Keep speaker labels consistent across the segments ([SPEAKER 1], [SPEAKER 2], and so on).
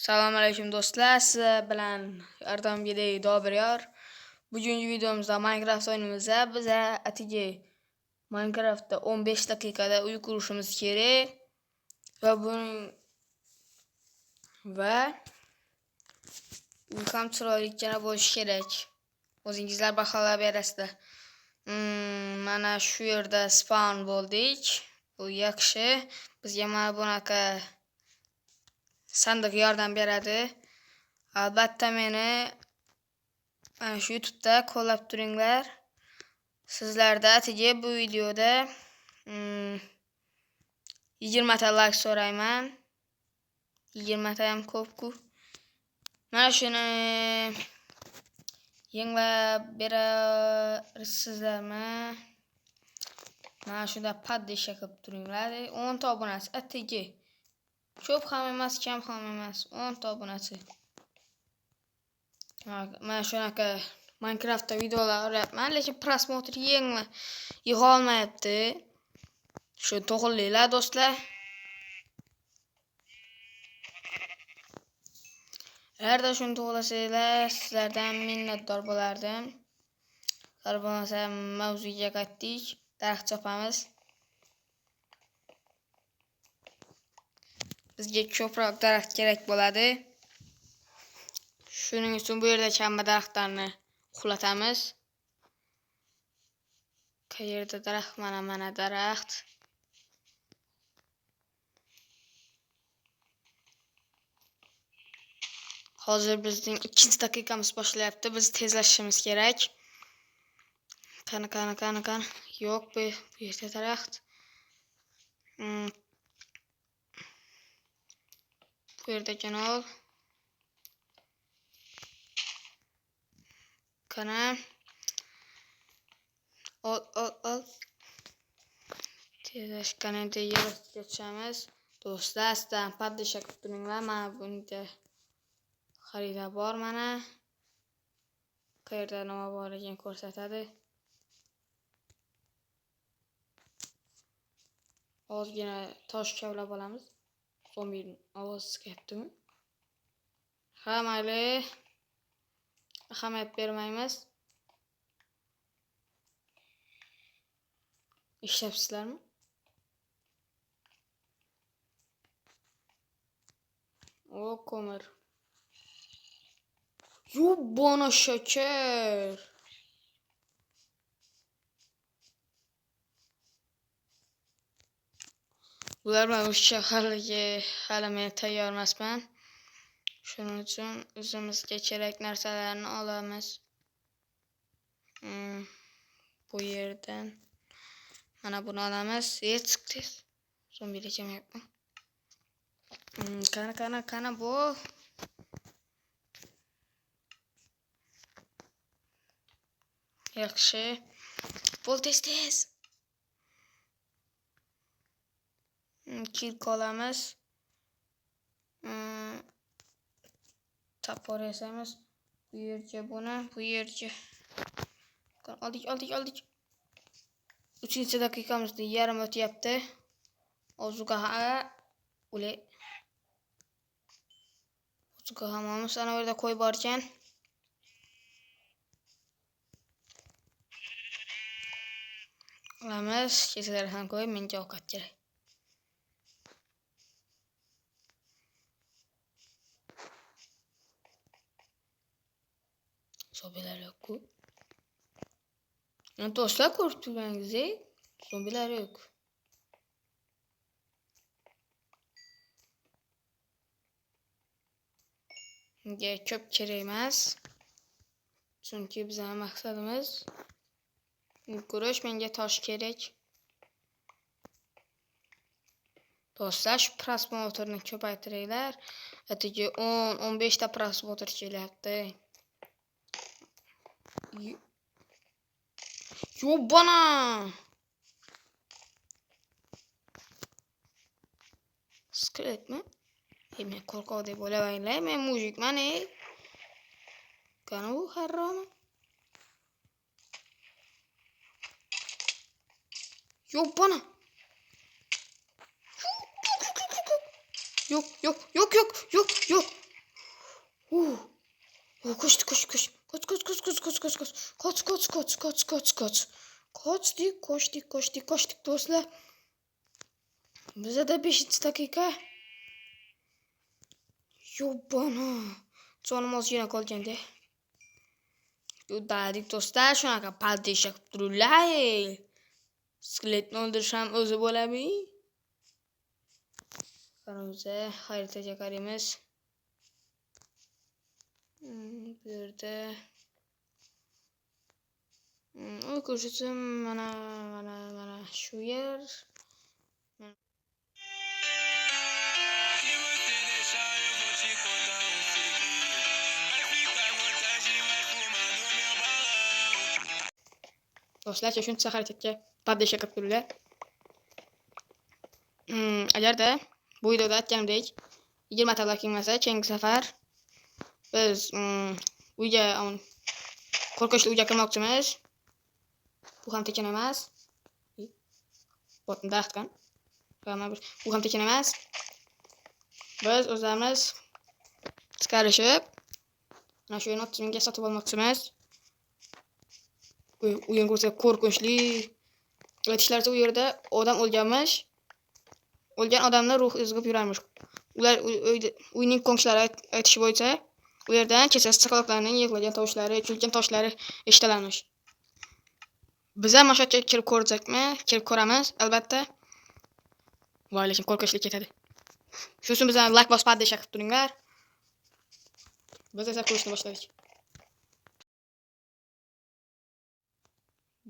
[SPEAKER 1] Assalomu alaykum do'stlar, sizlar bilan yordamgidek Dobiryor. Bugungi videomizda Minecraft o'ynaymiz. Biz atigi Minecraftda 15 daqiqada uy qurishimiz kerak va uy ham chiroyli bo'lishi kerak. O'zingizlar baholab berasizlar. Mana shu yerda spawn bo'ldik. Bu yaxshi. Bizga mana bunaqa sandiq yordam beradi. Albatta meni shu YouTube'da qo'llab turinglar. Sizlarda atigi bu videoda 20 ta like so'rayman. 20 ta ham ko'p-ku. Mana shuni yanglab berasizlarmi? Mana shunda padisha qilib turinglar. 10 ta obunasi atigi. Ko'p ham emas, kam ham emas. 10 ta obunasi. Mana shunaqa Minecraftda videolar olyapman, lekin prosmotr yig'olmayapti. Shu to'g'rilaylar do'stlar. Agarda shuni to'g'rilasanglar, sizlardan minnatdor bo'lardim. Agar bo'lmasa mavzuga qaytdik, daraxt chopamiz. Bizga ko'proq daraxt kerak bo'ladi. Shuning uchun bu yerda hamma daraxtlarni uxlatamiz. Qayerda daraxt? Mana daraxt. Hozir bizning 2-daqiqamiz boshlayapti. Biz tezlashimiz kerak. Qani. Yo'q, bu yerda daraxt. Bu yerda kanal. Qani. Ol. Tezlashganida yer ostiga tushamiz. Do'stlar, sizdan padisha qilib turinglar. Mana bunda xarita bor mana. Qayerda nima borligini ko'rsatadi. Ozgina tosh kavlab olamiz. Zombining ovozi chiqyaptimi? Ha, mayli. Ahamiyat bermaymiz. Ishlabsizlarmi? O, ko'mir. Yo'bona shakar. Bular bilan o'sha shaharga hali men tayyor emasman. Shuning uchun o'zimizga kerak narsalarni olamiz. Bu yerdan mana buni olamiz. Chiqdi. Zombilar kemayapti. Qani bu. Yaxshi. Bo'l tez. Kilk olamiz. Tapor yasamiz. Bu yerga buni, bu yerga. Oldik. 3-daqiqamizda yarim o'tyapti. Ozuqa hammamiz ana yerda qo'y bor ekan. Olamiz, kesalar ham qo'y, menga ovqat kerak. Zombilar yo'q-ku. Do'stlar, ko'rib turganingizdek, zombilar yo'q. Menga ko'p kerak emas. Chunki bizning maqsadimiz ko'rish, menga tosh kerak. Do'stlar, shu prosmotrni ko'paytiringlar. Atigi 10-15 ta prosmotr kelyapti. Yo'bona! Skeletmi? Men qo'rqoq deb o'ylamanglar, men mujikman, Qani u harromi? Yo'bona! Yo'q. Qoch. Qochdik do'stlar. Bizda 5 daqiqa. Yo'bona. Jonim ozgina qolganda. Dadik do'stlar, shunaqa paldesha qilib tururlar. Skeletni o'ldirish ham o'zi bo'lami? Qaramiz, xaritaga qaraymiz. Bu yerda ko'rsatsam mana shu yer. Do'stlarcha shuncha harakatga paldesha qilib tururlar. Agarda bu videoda aytganimdek 20 ta like kelmasa, keyingi safar biz uyga qo'rqinchli uyga kirmoqchimiz. Bu ham tekin emas. Botni daxtgan. Bu ham tekin emas. Biz o'zimiz chiqarishib mana shu yerni 30 mingga sotib olmoqchimiz. Uying ko'rsa qo'rqinchli. Aytishlaricha u yerda odam o'lganmish. O'lgan odamlar ruhi izg'ib yurarmish. Ular uyning qo'ng'ishlari aytishi bo'yicha u yerdan kechasi chaqaloqlarning yig'lagan tovushlari, kulgan toshlari eshitilarmish. Biz ham o'sha yerga kirib ko'rjakmi? Kirib ko'ramiz, albatta. Voy, lekin qo'rqinchli ketadi. Shu uchun bizdan like bosib paldesha qilib turinglar. Biz esa ko'rishni boshladik.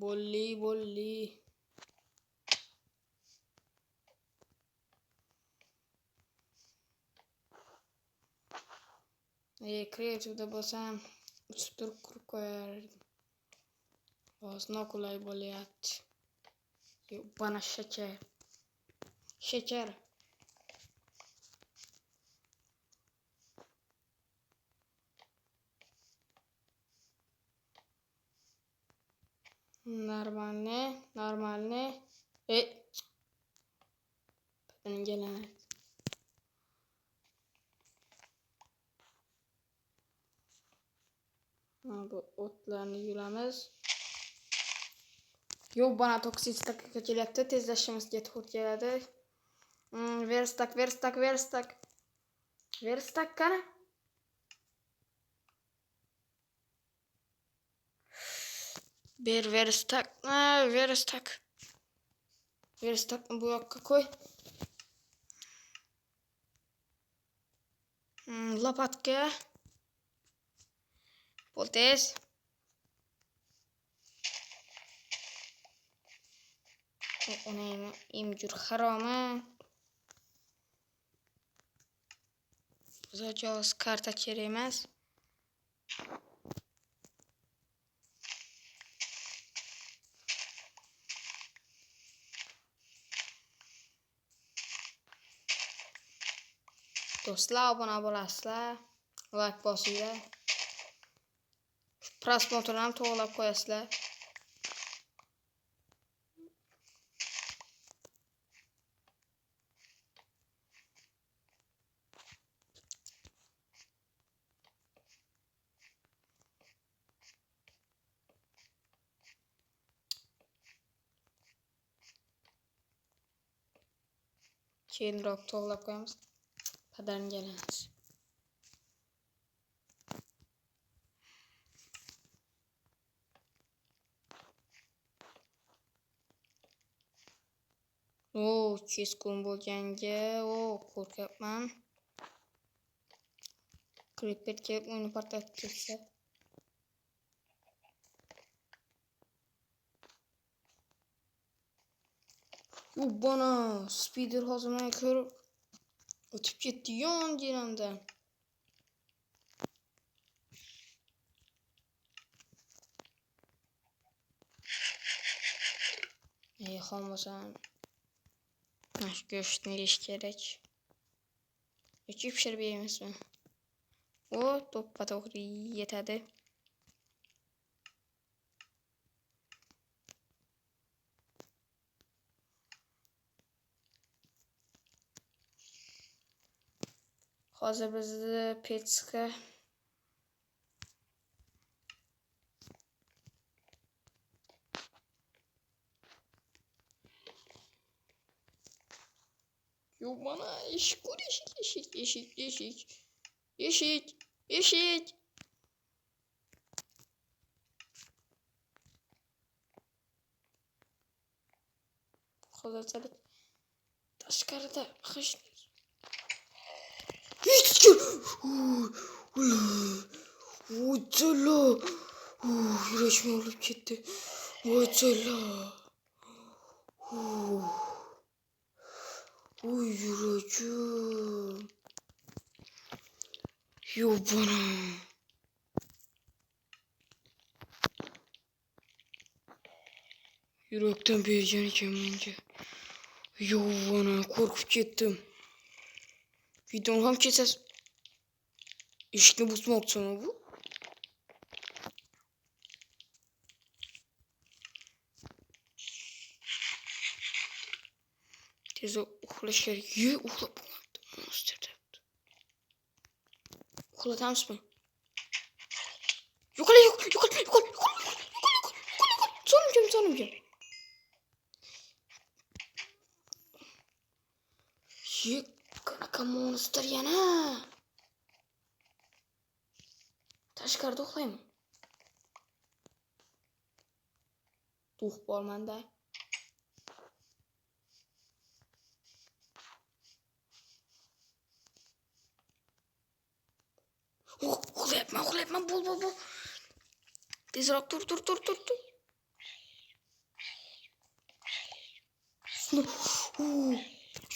[SPEAKER 1] Bolli. Kreativda bo'lsam, uch-tur qurib qo'yardim. Hozir noqulay bo'lyapti. Bana shakar. Normalni. Patlangan. Bu o'tlarni yulamiz. Yo'q, bana 9 daqiqa kelyapti. Tezlashimizga to'g'ri keladi. Verstak qani? Verstak. Bu yoqqa qo'y. Lopatka. Poltes. Ona imjur haroma. Zajoz karta kerak emas. Do'stlar, obuna bo'lasizlar, like bosinglar. Prosmotrni ham to'g'rilab qo'yasizlar. Keyinroq to'g'rilab qo'yamiz. Padarlanganamiz. Keskin bo'lganga, qo'rqyapman. Creeper kelib uni portlatib ketsa. Bana spider hozirdan ko'rib o'tib ketdi yonginamdan. Xomosam. Mana shu go'shtni yeyish kerak. Yoki pishirib yeymizmi? To'ppa-to'g'ri yetadi. Hozir bizni pechka Bana eşik kur, eşik. Hozirchalik tashqarida qish. Vo'jala. Yurashim olib ketdi. Vo'jala. Yurachim. Yo bana. Yurakdan bergan ekan menga. Yo bana qo'rqib ketdim. Videoni ham kesasiz. Eshikni buzmoqchimi bu? Tez uxlash kerak. Uxlab qoldi. Monster debdi. Uxlatamizmi? Yo'qol. Sonimga. Qanaqa monster yana? Tashqarida uxlayman. Tug'ib bormanda. Uxlayapman. Bol. Tezroq tur.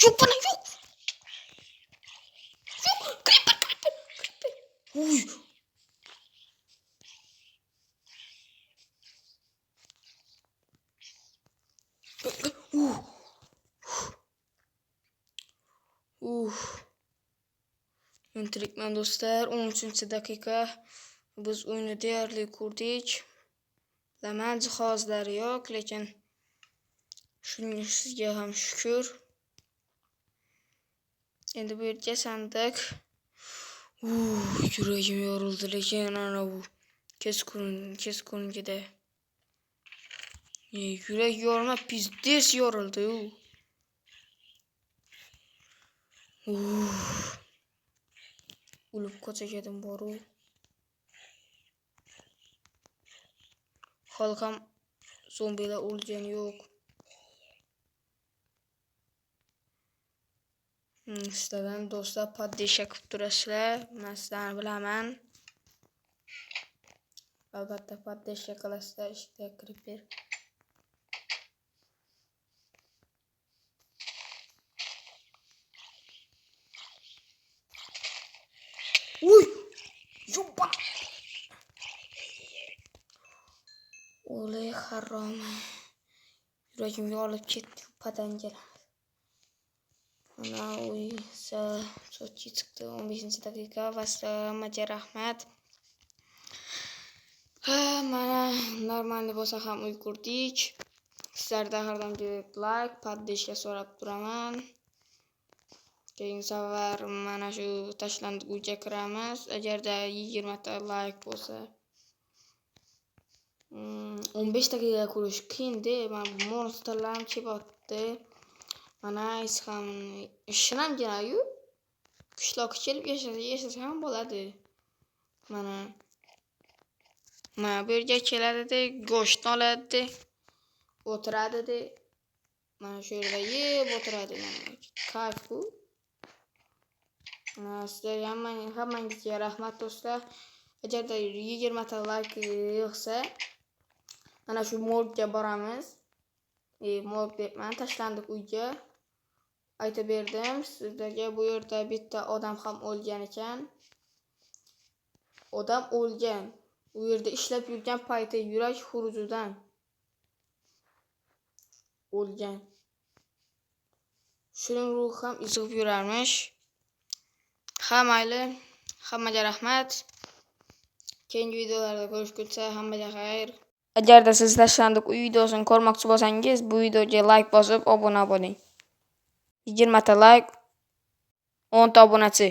[SPEAKER 1] Yo'q bana yo'q. Creeper. Uy. Entirikman do'stlar, 13-daqiqa. Biz o'yinni deyarli ko'rdik. Bilaman, jihozlari yo'q, lekin shuning sizga ham shukr. Endi bu yerga sandiq. Yuragim yorildi, lekin ana bu keskunligida. Yurak yorma, pizdes yorildi. O'lib qochadim boru. Xalqam zombilar o'lgani yo'q. Sizlardan do'stlar poddesha qilib turasizlar. Men sizlarni bilaman. Albatta poddesha qilasizlar, ishga creeper. Uy! Yuppa! Oley harom. Yuragimga olib ketdi padangalar. Ana sochi chiqdi 15-daqiqa va sizlarga rahmat. Mana normalni bo'lsa ham uy ko'rdik. Sizlardan har doim like, poddesha so'rab turaman. Keyingi safar mana shu tashlandiq uyga kiramiz. Agarda 20 ta like bo'lsa 15 daqiqa ko'rish qiyin-da. Mana bu monsterlarni chepotdi. Mana ham ishonamgina-yu. Qishloqqa kelib yashasa ham bo'ladi. Mana bu yerga keladi-da, go'sht oladi, o'tiradi-da. Mana shu yerda yeb o'tiradi. Kayf bu. Sizlarga hammangizga rahmat do'stlar. Agarda 20 ta like yig'sa, mana shu morgga boramiz. Morg debman, tashlandiq uyga. Aytib berdim sizlarga, bu yerda bitta odam ham o'lgan ekan. Odam o'lgan. U yerda ishlab yurgan payti yurak xurujidan o'lgan. Shuning ruhi ham izg'ib yurarmish. Mayli, hammaga rahmat. Keyingi videolarda ko'rishguncha hammaga xayr. Agarda siz tashlandiq uy videosini ko'rmoqchi bo'lsangiz, bu videoga like bosib obuna bo'ling. 20 ta like, 10 ta obunachi.